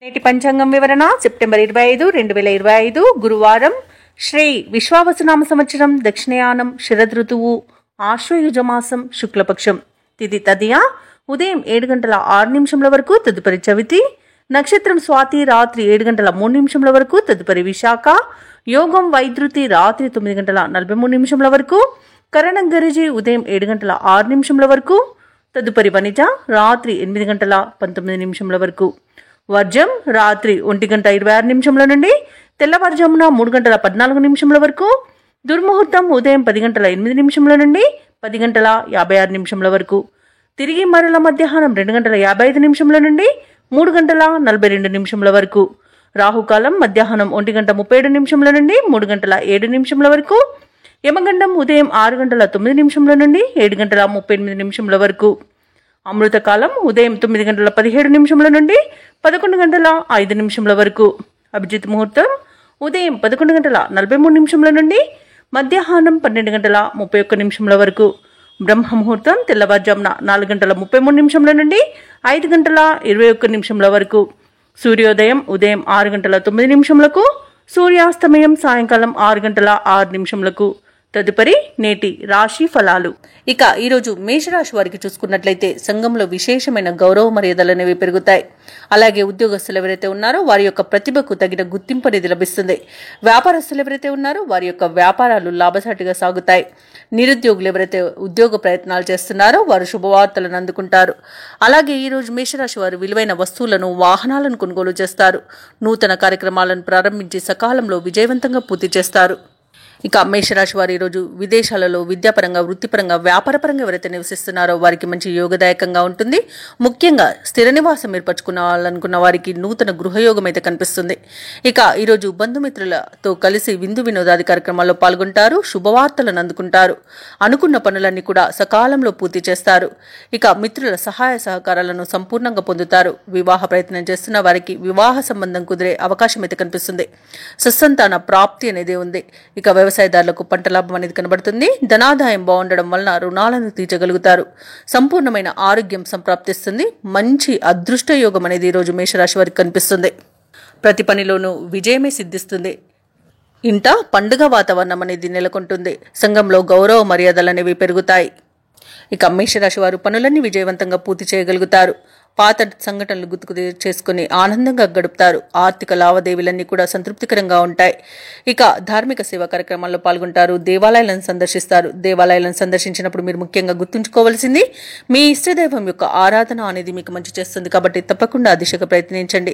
నేటి పంచాంగం వివరణ సెప్టెంబర్ 25, 2025 గురువారం శ్రీ విశ్వావసునామ సంవత్సరం దక్షిణయానం శరద్ ఋతువు ఆశ్వయుజ మాసం శుక్లపక్షం తిథి తదియ ఉదయం 7:06 వరకు తదుపరి చవితి నక్షత్రం స్వాతి రాత్రి 7:03 వరకు తదుపరి విశాఖ యోగం వైద్యుతి రాత్రి 9:43 వరకు కరణం గరిజి ఉదయం 7:06 వరకు తదుపరి వనిజ రాత్రి 8:19 వరకు వర్జం రాత్రి 1:26 నుండి తెల్లవారుజామున 3:14 వరకు దుర్ముహూర్తం ఉదయం 10:08 నుండి 10:56 వరకు తిరిగి మరల మధ్యాహ్నం 2:55 నుండి 3:42 వరకు రాహుకాలం మధ్యాహ్నం 1:37 నుండి 3:07 వరకు యమగండం ఉదయం 6:09 నుండి 7:38 వరకు అమృతకాలం ఉదయం 9:17 నుండి 11:05 వరకు అభిజిత్ ముహూర్తం ఉదయం 11:43 నుండి మధ్యాహ్నం 12:31 వరకు బ్రహ్మ ముహూర్తం తెల్లవారుజామున 4:33 నుండి 5:21 వరకు సూర్యోదయం ఉదయం 6:09 సూర్యాస్తమయం సాయంకాలం 6:06 తదుపరి నేటి రాశి ఫలాలు. ఇక ఈరోజు మేషరాశి వారికి చూసుకున్నట్లయితే సంఘంలో విశేషమైన గౌరవ మర్యాదలు అనేవి పెరుగుతాయి. అలాగే ఉద్యోగస్తులు ఎవరైతే ఉన్నారో వారి యొక్క ప్రతిభకు తగిన గుర్తింపు అనేది లభిస్తుంది. వ్యాపారస్తులు ఎవరైతే ఉన్నారో వారి యొక్క వ్యాపారాలు లాభసాటిగా సాగుతాయి. నిరుద్యోగులు ఎవరైతే ఉద్యోగ ప్రయత్నాలు చేస్తున్నారో వారు శుభవార్తలను అందుకుంటారు. అలాగే ఈరోజు మేషరాశి వారు విలువైన వస్తువులను వాహనాలను కొనుగోలు చేస్తారు. నూతన కార్యక్రమాలను ప్రారంభించి సకాలంలో విజయవంతంగా పూర్తి చేస్తారు. ఇక మేషరాశి వారు ఈరోజు విదేశాలలో విద్యాపరంగా వృత్తిపరంగా వ్యాపారపరంగా ఎవరైతే నివసిస్తున్నారో వారికి మంచి యోగదాయకంగా ఉంటుంది. ముఖ్యంగా స్థిర నివాసం ఏర్పరచుకోవాలనుకున్న వారికి నూతన గృహయోగం అయితే కనిపిస్తుంది. ఇక ఈరోజు బంధుమిత్రులతో కలిసి విందు వినోదాది కార్యక్రమాల్లో పాల్గొంటారు. శుభవార్తలను అందుకుంటారు. అనుకున్న పనులన్నీ కూడా సకాలంలో పూర్తి చేస్తారు. ఇక మిత్రుల సహాయ సహకారాలను సంపూర్ణంగా పొందుతారు. వివాహ ప్రయత్నం చేస్తున్న వారికి వివాహ సంబంధం కుదిరే అవకాశం అయితే కనిపిస్తుంది. సత్సంతాన ప్రాప్తి అనేది ఉంది. ఇక వ్యవసాయదారులకు పంట లాభం అనేది కనబడుతుంది. ధనాదాయం బాగుండడం వలన రుణాలను తీర్చగలుగుతారు. సంపూర్ణమైన ఆరోగ్యం సంప్రాప్తిస్తుంది. మంచి అదృష్ట యోగం అనేది ఈరోజు మేషరాశి వారికి కనిపిస్తుంది. ప్రతి పనిలోనూ విజయమే సిద్ధిస్తుంది. ఇంట పండుగ వాతావరణం అనేది నెలకొంటుంది. సంఘంలో గౌరవ మర్యాదలు అనేవి పెరుగుతాయి. ఇక మేషరాశి వారు పనులన్నీ విజయవంతంగా పూర్తి చేయగలుగుతారు. పాత సంఘటనలు గుర్తుకు చేసుకుని ఆనందంగా గడుపుతారు. ఆర్థిక లావాదేవీలన్నీ కూడా సంతృప్తికరంగా ఉంటాయి. ఇక ధార్మిక సేవా కార్యక్రమాల్లో పాల్గొంటారు. దేవాలయాలను సందర్శిస్తారు. దేవాలయాలను సందర్శించినప్పుడు మీరు ముఖ్యంగా గుర్తుంచుకోవాల్సింది మీ ఇష్టదైవం యొక్క ఆరాధన అనేది మీకు మంచి చేస్తుంది. కాబట్టి తప్పకుండా ఆ దిశగా ప్రయత్నించండి.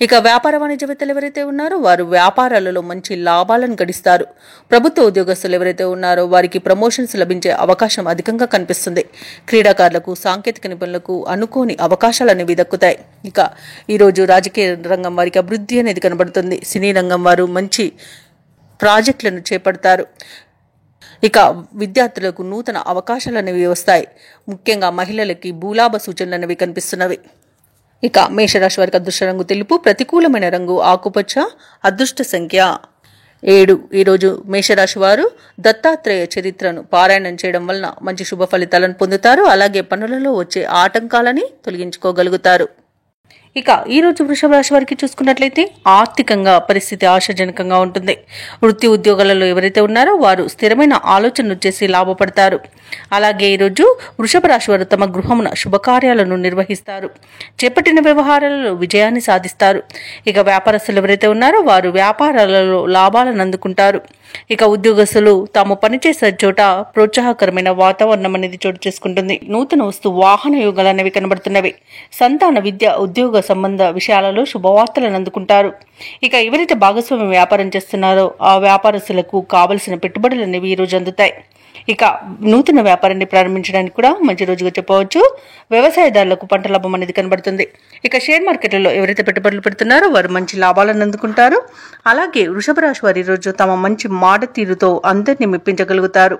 ఇక వ్యాపార వాణిజ్యవేత్తలు ఎవరైతే ఉన్నారో వారు వ్యాపారాలలో మంచి లాభాలను గడిస్తారు. ప్రభుత్వ ఉద్యోగస్తులు ఎవరైతే ఉన్నారో వారికి ప్రమోషన్స్ లభించే అవకాశం అధికంగా కనిపిస్తుంది. క్రీడాకారులకు సాంకేతిక నిపుణులకు అనుకోని అవకాశాలు అనేవి దక్కుతాయి. ఇక ఈరోజు రాజకీయ రంగం వారికి అభివృద్ధి అనేది కనబడుతుంది. సినీ రంగం వారు మంచి ప్రాజెక్టులను చేపడతారు. ఇక విద్యార్థులకు నూతన అవకాశాలు అనేవి వస్తాయి. ముఖ్యంగా మహిళలకి భూలాభ సూచనలు అనేవి కనిపిస్తున్నవి. ఇక మేషరాశి వారికి అదృష్ట రంగు తెలుపు, ప్రతికూలమైన రంగు ఆకుపచ్చ, అదృష్ట సంఖ్య 7. ఈరోజు మేషరాశి వారు దత్తాత్రేయ చరిత్రను పారాయణం చేయడం వలన మంచి శుభ ఫలితాలను పొందుతారు. అలాగే పనులలో వచ్చే ఆటంకాలని తొలగించుకోగలుగుతారు. ఇక ఈరోజు వృషభ రాశి వారికి చూసుకున్నట్లయితే ఆర్థికంగా పరిస్థితి ఆశాజనకంగా ఉంటుంది. వృత్తి ఉద్యోగాలలో ఎవరైతే ఉన్నారో వారు స్థిరమైన ఆలోచనలు చేసి లాభపడతారు. అలాగే ఈరోజు వృషభ రాశి వారు తమ గృహమున శుభకార్యాలను నిర్వహిస్తారు. చేపట్టిన వ్యవహారాలలో విజయాన్ని సాధిస్తారు. ఇక వ్యాపారస్తులు ఎవరైతే ఉన్నారో వారు వ్యాపారాలలో లాభాలను అందుకుంటారు. ఇక ఉద్యోగస్తులు తాము పనిచేసే చోట ప్రోత్సాహకరమైన వాతావరణం అనేది చోటు చేసుకుంటుంది. నూతన వస్తు వాహన యోగాలు అనేవి కనబడుతున్నవి. సంతాన విద్య ఉద్యోగ సంబంధ విషయాలలో శుభవార్తలను అందుకుంటారు. ఇక ఎవరైతే భాగస్వామ్య వ్యాపారం చేస్తున్నారో ఆ వ్యాపారస్తులకు కావలసిన పెట్టుబడులు అనేవి ఈ రోజు అందుతాయి. ఇక నూతన వ్యాపారాన్ని ప్రారంభించడానికి కూడా మంచి రోజుగా చెప్పవచ్చు. వ్యవసాయదారులకు పంట లాభం అనేది కనబడుతుంది. ఇక షేర్ మార్కెట్లలో ఎవరైతే పెట్టుబడులు పెడుతున్నారో వారు మంచి లాభాలను అందుకుంటారు. అలాగే వృషభ రాశి వారి రోజు తమ మంచి మాట తీరుతో అందరినీ మెప్పించగలుగుతారు.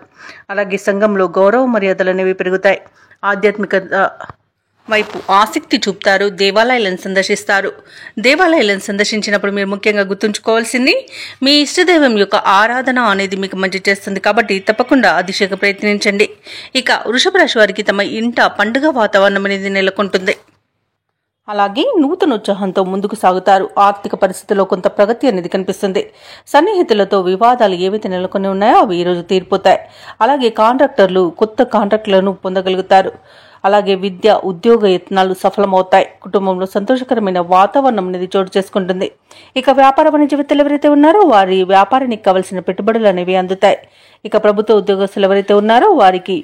అలాగే సంఘంలో గౌరవ మర్యాదలు అనేవి పెరుగుతాయి. ఆధ్యాత్మికత వైపు ఆసక్తి చూపుతారు. దేవాలయాలను సందర్శిస్తారు. దేవాలయాలను సందర్శించినప్పుడు మీరు ముఖ్యంగా గుర్తుంచుకోవాల్సింది మీ ఇష్టదైవం యొక్క ఆరాధన అనేది మీకు మంచి చేస్తుంది. కాబట్టి తప్పకుండా ఆ దిశగా ప్రయత్నించండి. ఇక వృషభ రాశి వారికి తమ ఇంట పండుగ వాతావరణం అనేది నెలకొంటుంది. అలాగే నూతన ఉత్సాహంతో ముందుకు సాగుతారు. ఆర్థిక పరిస్థితిలో కొంత ప్రగతి అనేది కనిపిస్తుంది. సన్నిహితులతో వివాదాలు ఏవైతే నెలకొని ఉన్నాయో అవి ఈరోజు తీరిపోతాయి. అలాగే కాంట్రాక్టర్లు కొత్త కాంట్రాక్టులను పొందగలుగుతారు. అలాగే విద్య ఉద్యోగ యత్నాలు సఫలమవుతాయి. కుటుంబంలో సంతోషకరమైన వాతావరణం అనేది చోటు చేసుకుంటుంది. ఇక వ్యాపార వాణిజ్యవేత్తలు ఎవరైతే ఉన్నారో వారి వ్యాపారానికి కావలసిన పెట్టుబడులు అనేవి అందుతాయి. ఇక ప్రభుత్వ ఉద్యోగస్తులు ఎవరైతే ఉన్నారో వారికి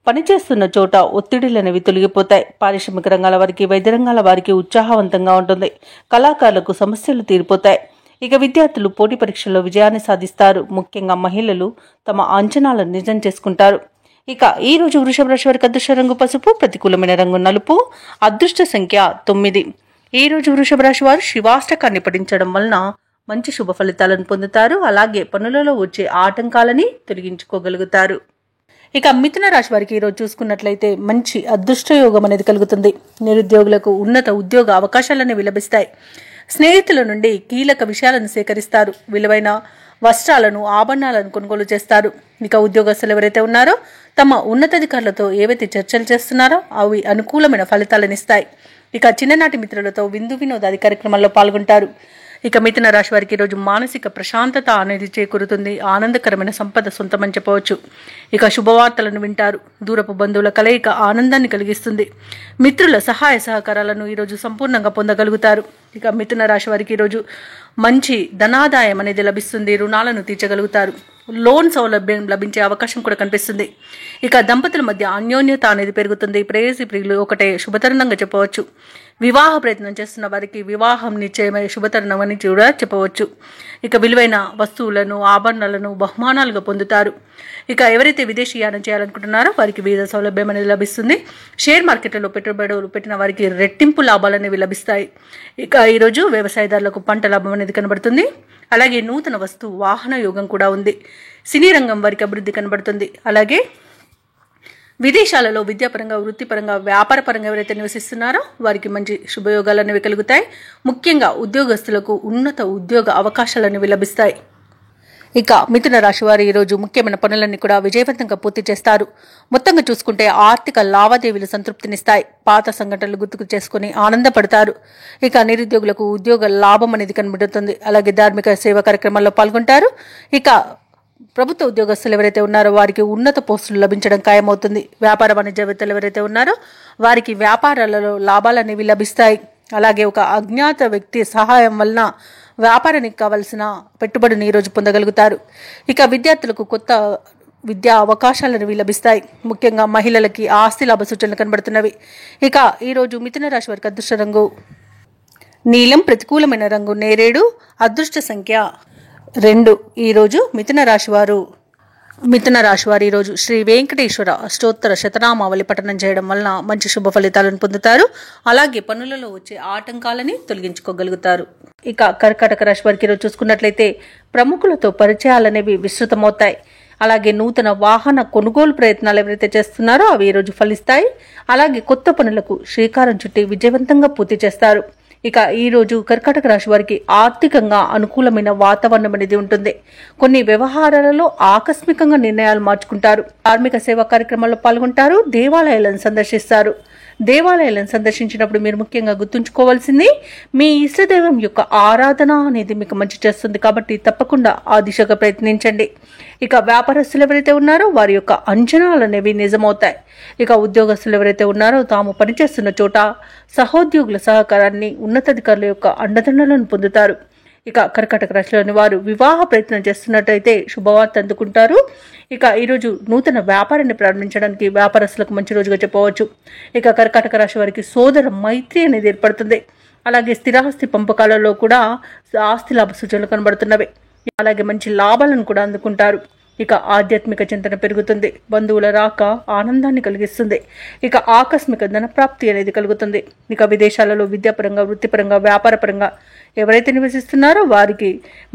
పనిచేస్తున్న చోట ఒత్తిడిలు అనేవి తొలగిపోతాయి. పారిశ్రామిక రంగాల వారికి, వైద్య రంగాల వారికి ఉత్సాహవంతంగా ఉంటుంది. కళాకారులకు సమస్యలు తీరిపోతాయి. ఇక విద్యార్థులు పోటీ పరీక్షల్లో విజయాన్ని సాధిస్తారు. ముఖ్యంగా మహిళలు తమ అంచనాలను నిజం చేసుకుంటారు. ఇక ఈ రోజు వృషభ రాశి వారికి అదృష్ట రంగు పసుపు, ప్రతికూలమైన రంగు నలుపు, అదృష్ట సంఖ్య 9. ఈ రోజు వృషభ రాశి వారు శివాష్టకాన్ని పఠించడం వలన మంచి శుభ ఫలితాలను పొందుతారు. అలాగే పనులలో వచ్చే ఆటంకాలని తొలగించుకోగలుగుతారు. ఇక మిథున రాశి వారికి ఈరోజు చూసుకున్నట్లయితే మంచి అదృష్ట యోగం అనేది కలుగుతుంది. నిరుద్యోగులకు ఉన్నత ఉద్యోగ అవకాశాలనేవి లభిస్తాయి. స్నేహితుల నుండి కీలక విషయాలను సేకరిస్తారు. విలువైన వస్త్రాలను, ఆభరణాలను కొనుగోలు చేస్తారు. ఇక ఉద్యోగస్తులు ఎవరైతే ఉన్నారో తమ ఉన్నతాధికారులతో ఏవైతే చర్చలు చేస్తున్నారో అవి అనుకూలమైన ఫలితాలను ఇస్తాయి. ఇక చిన్ననాటి మిత్రులతో విందు వినోదాది కార్యక్రమాల్లో పాల్గొంటారు. ఇక మిథున రాశి వారికి ఈరోజు మానసిక ప్రశాంతత అనేది చేకూరుతుంది. ఆనందకరమైన సంపద సొంతమని చెప్పవచ్చు. ఇక శుభవార్తలను వింటారు. దూరపు బంధువుల కలయిక ఆనందాన్ని కలిగిస్తుంది. మిత్రుల సహాయ సహకారాలను ఈరోజు సంపూర్ణంగా పొందగలుగుతారు. ఇక మిథున రాశి వారికి ఈరోజు మంచి ధనాదాయం అనేది లభిస్తుంది. రుణాలను తీర్చగలుగుతారు. లోన్ సౌలభ్యం లభించే అవకాశం కూడా కనిపిస్తుంది. ఇక దంపతుల మధ్య అన్యోన్యత అనేది పెరుగుతుంది. ప్రేయసి ప్రియులు ఒకటే శుభతరుణంగా చెప్పవచ్చు. వివాహ ప్రయత్నం చేస్తున్న వారికి వివాహం నిశ్చయమయ్యే శుభతరుణం అని కూడా చెప్పవచ్చు. ఇక విలువైన వస్తువులను, ఆభరణాలను బహుమానాలుగా పొందుతారు. ఇక ఎవరైతే విదేశీయానం చేయాలనుకుంటున్నారో వారికి వీసా సౌలభ్యం అనేది లభిస్తుంది. షేర్ మార్కెట్లలో పెట్టుబడులు పెట్టిన వారికి రెట్టింపు లాభాలు అనేవి లభిస్తాయి. ఇక ఈరోజు వ్యవసాయదారులకు పంట లాభం అనేది కనబడుతుంది. అలాగే నూతన వస్తు వాహన యోగం కూడా ఉంది. సినీ రంగం వారికి అభివృద్ధి కనబడుతుంది. అలాగే విదేశాలలో విద్యాపరంగా, వృత్తిపరంగా, వ్యాపారపరంగా ఎవరైతే నివసిస్తున్నారో వారికి మంచి శుభయోగాలు అనేవి కలుగుతాయి. ముఖ్యంగా ఉద్యోగస్తులకు ఉన్నత ఉద్యోగ అవకాశాలు అనేవి లభిస్తాయి. ఇక మిథున రాశి వారు ఈరోజు ముఖ్యమైన పనులన్నీ కూడా విజయవంతంగా పూర్తి చేస్తారు. మొత్తంగా చూసుకుంటే ఆర్థిక లావాదేవీలు సంతృప్తినిస్తాయి. పాత సంఘటనలు గుర్తుకు చేసుకుని ఆనందపడతారు. ఇక నిరుద్యోగులకు ఉద్యోగ లాభం అనేది కనబడుతుంది. అలాగే ధార్మిక సేవా కార్యక్రమాల్లో పాల్గొంటారు. ఇక ప్రభుత్వ ఉద్యోగస్తులు ఎవరైతే ఉన్నారో వారికి ఉన్నత పోస్టులు లభించడం ఖాయమవుతుంది. వ్యాపార వాణిజ్యవేత్తలు ఎవరైతే ఉన్నారో వారికి వ్యాపారాలలో లాభాలు అనేవి లభిస్తాయి. అలాగే ఒక అజ్ఞాత వ్యక్తి సహాయం వలన వ్యాపారానికి కావలసిన పెట్టుబడిని ఈరోజు పొందగలుగుతారు. ఇక విద్యార్థులకు కొత్త విద్యా అవకాశాలను లభిస్తాయి. ముఖ్యంగా మహిళలకి ఆస్తి లాభ సూచనలు కనబడుతున్నవి. ఇక ఈరోజు మిథున రాశి వారికి అదృష్ట రంగు నీలం, ప్రతికూలమైన రంగు నేరేడు, అదృష్ట సంఖ్య 2. ఈరోజు మిథున రాశి వారు ఈరోజు శ్రీ వెంకటేశ్వర అష్టోత్తర శతనామావళి పఠనం చేయడం వలన మంచి శుభ ఫలితాలను పొందుతారు. అలాగే పనులలో వచ్చే ఆటంకాలని తొలగించుకోగలుగుతారు. ఇక కర్కాటక రాశి వారికి ఈరోజు చూసుకున్నట్లయితే ప్రముఖులతో పరిచయాలనేవి విస్తృతమవుతాయి. అలాగే నూతన వాహన కొనుగోలు ప్రయత్నాలు ఎవరైతే చేస్తున్నారో అవి ఈరోజు ఫలిస్తాయి. అలాగే కొత్త పనులకు శ్రీకారం చుట్టి విజయవంతంగా పూర్తి చేస్తారు. ఇక ఈ రోజు కర్కాటక రాశి వారికి ఆర్థికంగా అనుకూలమైన వాతావరణం అనేది ఉంటుంది. కొన్ని వ్యవహారాలలో ఆకస్మికంగా నిర్ణయాలు మార్చుకుంటారు. ధార్మిక సేవా కార్యక్రమాల్లో పాల్గొంటారు. దేవాలయాలను సందర్శిస్తారు. దేవాలయాలను సందర్శించినప్పుడు మీరు ముఖ్యంగా గుర్తుంచుకోవాల్సింది మీ ఇష్టదైవం యొక్క ఆరాధన అనేది మీకు మంచి చేస్తుంది. కాబట్టి తప్పకుండా ఆ దిశగా ప్రయత్నించండి. ఇక వ్యాపారస్తులు ఎవరైతే ఉన్నారో వారి యొక్క అంచనాలు అనేవి నిజమవుతాయి. ఇక ఉద్యోగస్తులు ఎవరైతే ఉన్నారో తాము పనిచేస్తున్న చోట సహోద్యోగుల సహకారాన్ని, ఉన్నతాధికారుల యొక్క అండదండలను పొందుతారు. ఇక కర్కాటక రాశిలోని వారు వివాహ ప్రయత్నం చేస్తున్నట్టయితే శుభవార్త అందుకుంటారు. ఇక ఈరోజు నూతన వ్యాపారాన్ని ప్రారంభించడానికి వ్యాపారస్తులకు మంచి రోజుగా చెప్పవచ్చు. ఇక కర్కాటక రాశి వారికి సోదర మైత్రి అనేది ఏర్పడుతుంది. అలాగే స్థిరాస్తి పంపకాలలో కూడా ఆస్తి లాభ సూచనలు కనబడుతున్నవి. అలాగే మంచి లాభాలను కూడా అందుకుంటారు. ఇక ఆధ్యాత్మిక చింతన పెరుగుతుంది. బంధువుల రాక ఆనందాన్ని కలిగిస్తుంది. ఇక ఆకస్మిక ధనప్రాప్తి అనేది కలుగుతుంది. ఇక విదేశాలలో విద్యాపరంగా, వృత్తిపరంగా, వ్యాపారపరంగా ఎవరైతే నివసిస్తున్నారో వారికి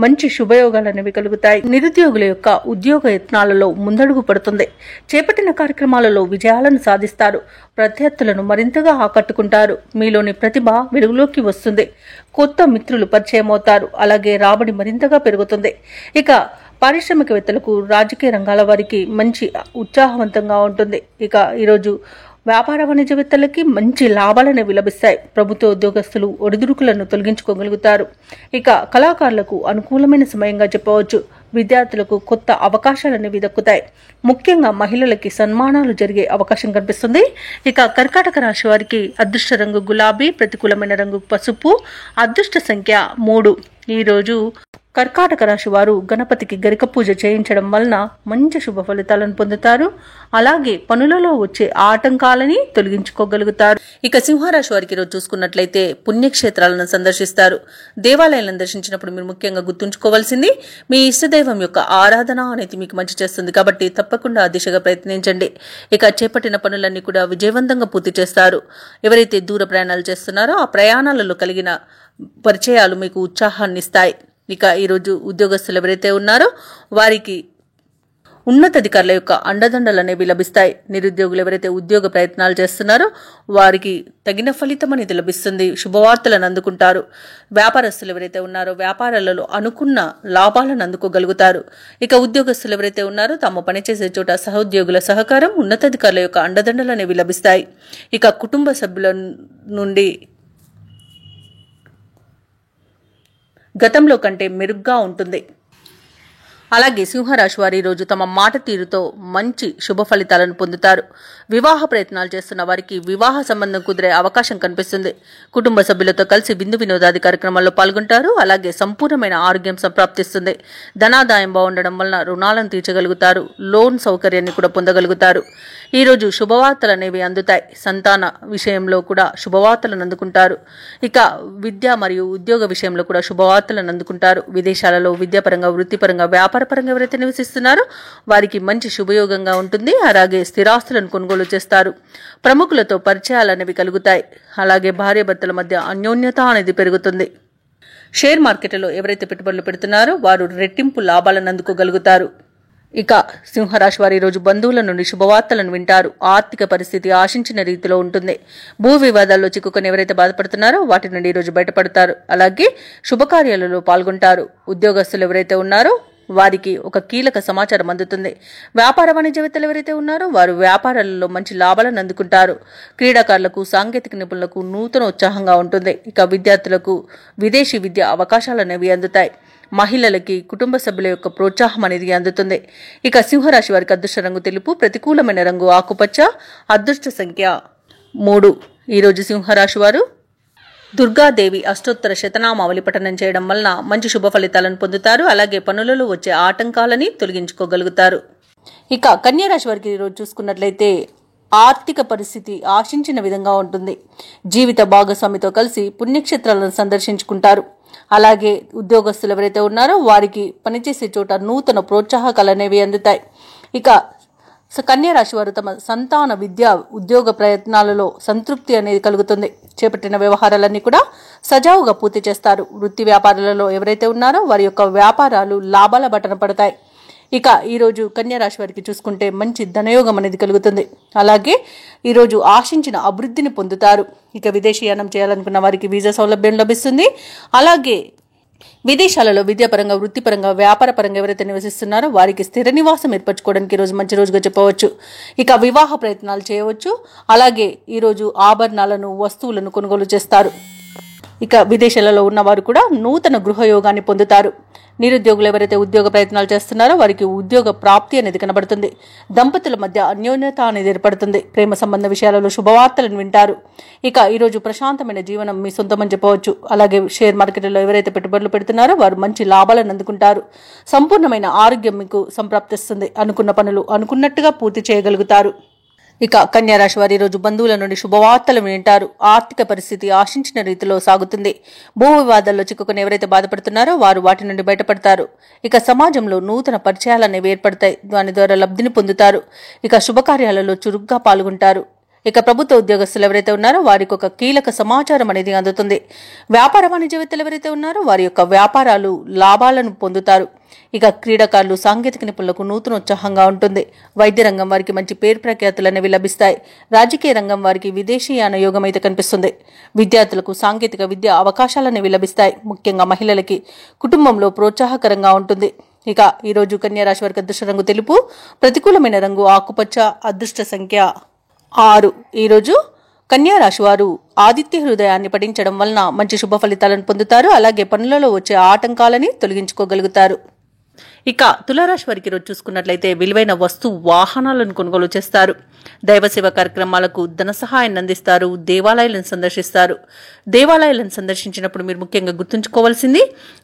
మంచి శుభయోగాలు అనేవి కలుగుతాయి. నిరుద్యోగుల యొక్క ఉద్యోగ యత్నాలలో ముందడుగు పడుతుంది. చేపట్టిన కార్యక్రమాలలో విజయాలను సాధిస్తారు. ప్రత్యర్థులను మరింతగా ఆకట్టుకుంటారు. మీలోని ప్రతిభ వెలుగులోకి వస్తుంది. కొత్త మిత్రులు పరిచయం అవుతారు. అలాగే రాబడి మరింతగా పెరుగుతుంది. ఇక పారిశ్రామికవేత్తలకు, రాజకీయ రంగాల వారికి మంచి ఉత్సాహవంతంగా ఉంటుంది. ఇక ఈరోజు వ్యాపార వాణిజ్యవేత్తలకి మంచి లాభాలనేవి లభిస్తాయి. ప్రభుత్వ ఉద్యోగస్తులు ఒడిదుడుకులను తొలగించుకోగలుగుతారు. ఇక కళాకారులకు అనుకూలమైన సమయంగా చెప్పవచ్చు. విద్యార్థులకు కొత్త అవకాశాలనేవి దక్కుతాయి. ముఖ్యంగా మహిళలకి సన్మానాలు జరిగే అవకాశం కనిపిస్తుంది. ఇక కర్కాటక రాశి వారికి అదృష్ట రంగు గులాబీ, ప్రతికూలమైన రంగు పసుపు, అదృష్ట సంఖ్య 3. ఈరోజు కర్కాటక రాశి వారు గణపతికి గరిక పూజ చేయించడం వలన మంచి శుభ ఫలితాలను పొందుతారు. అలాగే పనులలో వచ్చే ఆటంకాలని తొలగించుకోగలుగుతారు. ఇక సింహరాశి వారికి ఈరోజు చూసుకున్నట్లయితే పుణ్యక్షేత్రాలను సందర్శిస్తారు. దేవాలయాలను దర్శించినప్పుడు మీరు ముఖ్యంగా గుర్తుంచుకోవాల్సింది మీ ఇష్టదైవం యొక్క ఆరాధన అనేది మీకు మంచి చేస్తుంది. కాబట్టి తప్పకుండా ఆ దిశగా ప్రయత్నించండి. ఇక చేపట్టిన పనులన్నీ కూడా విజయవంతంగా పూర్తి చేస్తారు. ఎవరైతే దూర ప్రయాణాలు చేస్తున్నారో ఆ ప్రయాణాలలో కలిగిన పరిచయాలు మీకు ఉత్సాహాన్ని ఇస్తాయి. ఇక ఈరోజు ఉద్యోగస్తులు ఎవరైతే ఉన్నారో వారికి ఉన్నతాధికారుల యొక్క అండదండలు అనేవి లభిస్తాయి. నిరుద్యోగులు ఎవరైతే ఉద్యోగ ప్రయత్నాలు చేస్తున్నారో వారికి తగిన ఫలితం అనేది లభిస్తుంది. శుభవార్తలను అందుకుంటారు. వ్యాపారస్తులు ఎవరైతే ఉన్నారో వ్యాపారాలలో అనుకున్న లాభాలను అందుకోగలుగుతారు. ఇక ఉద్యోగస్తులు ఎవరైతే ఉన్నారో తాము పనిచేసే చోట సహోద్యోగుల సహకారం, ఉన్నతాధికారుల యొక్క అండదండలు అనేవి లభిస్తాయి. ఇక కుటుంబ సభ్యుల నుండి గతంలో కంటే మెరుగ్గా ఉంటుంది. అలాగే సింహరాశి వారు ఈరోజు తమ మాట తీరుతో మంచి శుభ ఫలితాలను పొందుతారు. వివాహ ప్రయత్నాలు చేస్తున్న వారికి వివాహ సంబంధం కుదిరే అవకాశం కనిపిస్తుంది. కుటుంబ సభ్యులతో కలిసి విందు వినోదాది కార్యక్రమాల్లో పాల్గొంటారు. అలాగే సంపూర్ణమైన ఆరోగ్యం సంప్రాప్తిస్తుంది. ధనాదాయం బాగుండడం వలన రుణాలను తీర్చగలుగుతారు. లోన్ సౌకర్యాన్ని కూడా పొందగలుగుతారు. ఈరోజు శుభవార్తలు అనేవి అందుతాయి. సంతాన విషయంలో కూడా శుభవార్తలను అందుకుంటారు. ఇక విద్య మరియు ఉద్యోగ విషయంలో కూడా శుభవార్తలను అందుకుంటారు. విదేశాలలో విద్యాపరంగా, వృత్తిపరంగా, వ్యాపారపరంగా ఎవరైతే నివసిస్తున్నారో వారికి మంచి శుభయోగంగా ఉంటుంది. అలాగే స్థిరాస్తులను కొనుగోలు చేస్తారు. ప్రముఖులతో పరిచయాలు అనేవి కలుగుతాయి. అలాగే భార్యాభర్తల మధ్య అన్యోన్యత అనేది పెరుగుతుంది. షేర్ మార్కెట్లో ఎవరైతే పెట్టుబడులు పెడుతున్నారో వారు రెట్టింపు లాభాలను అందుకోగలుగుతారు. ఇక సింహరాశి వారి ఈరోజు బంధువుల నుండి శుభవార్తలను వింటారు. ఆర్థిక పరిస్థితి ఆశించిన రీతిలో ఉంటుంది. భూ వివాదాల్లో చిక్కుకొని ఎవరైతే బాధపడుతున్నారో వాటి నుండి ఈరోజు బయటపడతారు. అలాగే శుభకార్యాలలో పాల్గొంటారు. ఉద్యోగస్తులు ఎవరైతే ఉన్నారో వారికి ఒక కీలక సమాచారం అందుతుంది. వ్యాపార వాణిజ్యవేత్తలు ఎవరైతే ఉన్నారో వారు వ్యాపారాలలో మంచి లాభాలను అందుకుంటారు. క్రీడాకారులకు, సాంకేతిక నిపుణులకు నూతన ఉత్సాహంగా ఉంటుంది. ఇక విద్యార్థులకు విదేశీ విద్య అవకాశాలు అనేవి అందుతాయి. మహిళలకి కుటుంబ సభ్యుల యొక్క ప్రోత్సాహం అనేది అందుతుంది. ఇక సింహరాశి వారికి అదృష్ట రంగు తెలుపు, ప్రతికూలమైన రంగు ఆకుపచ్చ, అదృష్ట సంఖ్య 3. ఈరోజు సింహరాశి వారు దుర్గాదేవి అష్టోత్తర శతనామావళి పఠనం చేయడం వలన మంచి శుభ ఫలితాలను పొందుతారు. అలాగే పనులలో వచ్చే ఆటంకాలని తొలగించుకోగలుగుతారు. ఇక కన్యారాశి వారికి ఈరోజు చూసుకున్నట్లయితే ఆర్థిక పరిస్థితి ఆశించిన విధంగా ఉంటుంది. జీవిత భాగస్వామితో కలిసి పుణ్యక్షేత్రాలను సందర్శించుకుంటారు. అలాగే ఉద్యోగస్తులు ఎవరైతే ఉన్నారో వారికి పనిచేసే చోట నూతన ప్రోత్సాహకాలు అనేవి అందుతాయి. ఇక కన్యారాశి వారు తమ సంతాన విద్య, ఉద్యోగ ప్రయత్నాలలో సంతృప్తి అనేది కలుగుతుంది. చేపట్టిన వ్యవహారాలన్నీ కూడా సజావుగా పూర్తి చేస్తారు. వృత్తి వ్యాపారాలలో ఎవరైతే ఉన్నారో వారి యొక్క వ్యాపారాలు లాభాల బటన పడతాయి. ఇక ఈరోజు కన్యారాశి వారికి చూసుకుంటే మంచి ధనయోగం అనేది కలుగుతుంది. అలాగే ఈరోజు ఆశించిన అభివృద్ధిని పొందుతారు. ఇక విదేశీయానం చేయాలనుకున్న వారికి వీసా సౌలభ్యం లభిస్తుంది. అలాగే విదేశాలలో విద్యాపరంగా, వృత్తిపరంగా, వ్యాపారపరంగా ఎవరైతే నివసిస్తున్నారో వారికి స్థిర నివాసం ఏర్పరచుకోవడానికి ఈరోజు మంచి రోజుగా చెప్పవచ్చు. ఇక వివాహ ప్రయత్నాలు చేయవచ్చు. అలాగే ఈరోజు ఆభరణాలను, వస్తువులను కొనుగోలు చేస్తారు. ఇక విదేశాలలో ఉన్నవారు కూడా నూతన గృహయోగాన్ని పొందుతారు. నిరుద్యోగులు ఎవరైతే ఉద్యోగ ప్రయత్నాలు చేస్తున్నారో వారికి ఉద్యోగ ప్రాప్తి అనేది కనబడుతుంది. దంపతుల మధ్య అన్యోన్యత అనేది ఏర్పడుతుంది. ప్రేమ సంబంధ విషయాలలో శుభవార్తలను వింటారు. ఇక ఈరోజు ప్రశాంతమైన జీవనం మీ సొంతమని చెప్పవచ్చు. అలాగే షేర్ మార్కెట్లో ఎవరైతే పెట్టుబడులు పెడుతున్నారో వారు మంచి లాభాలను అందుకుంటారు. సంపూర్ణమైన ఆరోగ్యం మీకు సంప్రాప్తిస్తుంది. అనుకున్న పనులు అనుకున్నట్టుగా పూర్తి చేయగలుగుతారు. ఇక కన్యారాశి వారి రోజు బంధువుల నుండి శుభవార్తలు వింటారు. ఆర్థిక పరిస్థితి ఆశించిన రీతిలో సాగుతుంది. భూ వివాదాల్లో చిక్కుకుని ఎవరైతే బాధపడుతున్నారో వారు వాటి నుండి బయటపడతారు. ఇక సమాజంలో నూతన పరిచయాలు అనేవి ఏర్పడతాయి. దాని ద్వారా లబ్ధిని పొందుతారు. ఇక శుభకార్యాలలో చురుగ్గా పాల్గొంటారు. ఇక ప్రభుత్వ ఉద్యోగస్తులు ఎవరైతే ఉన్నారో వారికి ఒక కీలక సమాచారం అనేది అందుతుంది. వ్యాపార వాణిజ్యవేత్తలు ఎవరైతే ఉన్నారో వారి యొక్క వ్యాపారాలు లాభాలను పొందుతారు. ఇక క్రీడాకారులు, సాంకేతిక నిపుణులకు నూతన ఉత్సాహంగా ఉంటుంది. వైద్య రంగం వారికి మంచి పేరు ప్రఖ్యాతులు అనేవి లభిస్తాయి. రాజకీయ రంగం వారికి విదేశీయాన యోగం అయితే కనిపిస్తుంది. విద్యార్థులకు సాంకేతిక విద్య అవకాశాలు అనేవి లభిస్తాయి. ముఖ్యంగా మహిళలకి కుటుంబంలో ప్రోత్సాహకరంగా ఉంటుంది. ఇక ఈరోజు కన్యా రాశి వారికి అదృష్ట రంగు తెలుపు, ప్రతికూలమైన రంగు ఆకుపచ్చ, అదృష్ట సంఖ్య 6 ఈరోజు కన్యా రాశి వారు ఆదిత్య హృదయాన్ని పఠించడం వలన మంచి శుభ ఫలితాలను పొందుతారు. అలాగే పనులలో వచ్చే ఆటంకాలని తొలగించుకోగలుగుతారు. ఇక తులారాశి వారికి రోజు చూసుకున్నట్లయితే విలువైన వాహనాలను కొనుగోలు చేస్తారు. దైవ సేవ కార్యక్రమాలకు ధన సహాయాన్ని అందిస్తారు. దేవాలయాలను సందర్శిస్తారు. దేవాలయాలను సందర్శించినప్పుడు మీరు ముఖ్యంగా గుర్తుంచుకోవాల్సింది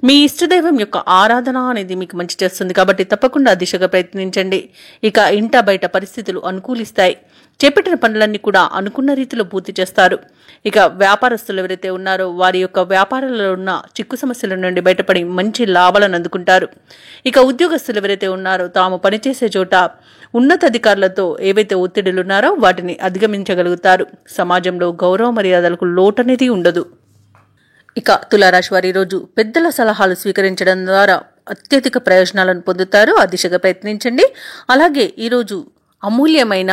మీ ఇష్టదైవం యొక్క ఆరాధన అనేది మీకు మంచి చేస్తుంది కాబట్టి తప్పకుండా దిశగా ప్రయత్నించండి. ఇక ఇంట బయట పరిస్థితులు అనుకూలిస్తాయి. చేపట్టిన పనులన్నీ కూడా అనుకున్న రీతిలో పూర్తి చేస్తారు. ఇక వ్యాపారస్తులు ఎవరైతే ఉన్నారో వారి యొక్క వ్యాపారాలలో ఉన్న చిక్కు సమస్యల నుండి బయటపడి మంచి లాభాలను అందుకుంటారు. ఇక ఉద్యోగస్తులు ఎవరైతే ఉన్నారో తాము పనిచేసే చోట ఉన్నతాధికారులతో ఏవైతే ఒత్తిడులు ఉన్నారో వాటిని అధిగమించగలుగుతారు. సమాజంలో గౌరవ మర్యాదలకు లోటు అనేది ఉండదు. ఇక తులారాశి వారి రోజు పెద్దల సలహాలు స్వీకరించడం ద్వారా అత్యధిక ప్రయోజనాలను పొందుతారు. ఆ దిశగా ప్రయత్నించండి. అలాగే ఈరోజు అమూల్యమైన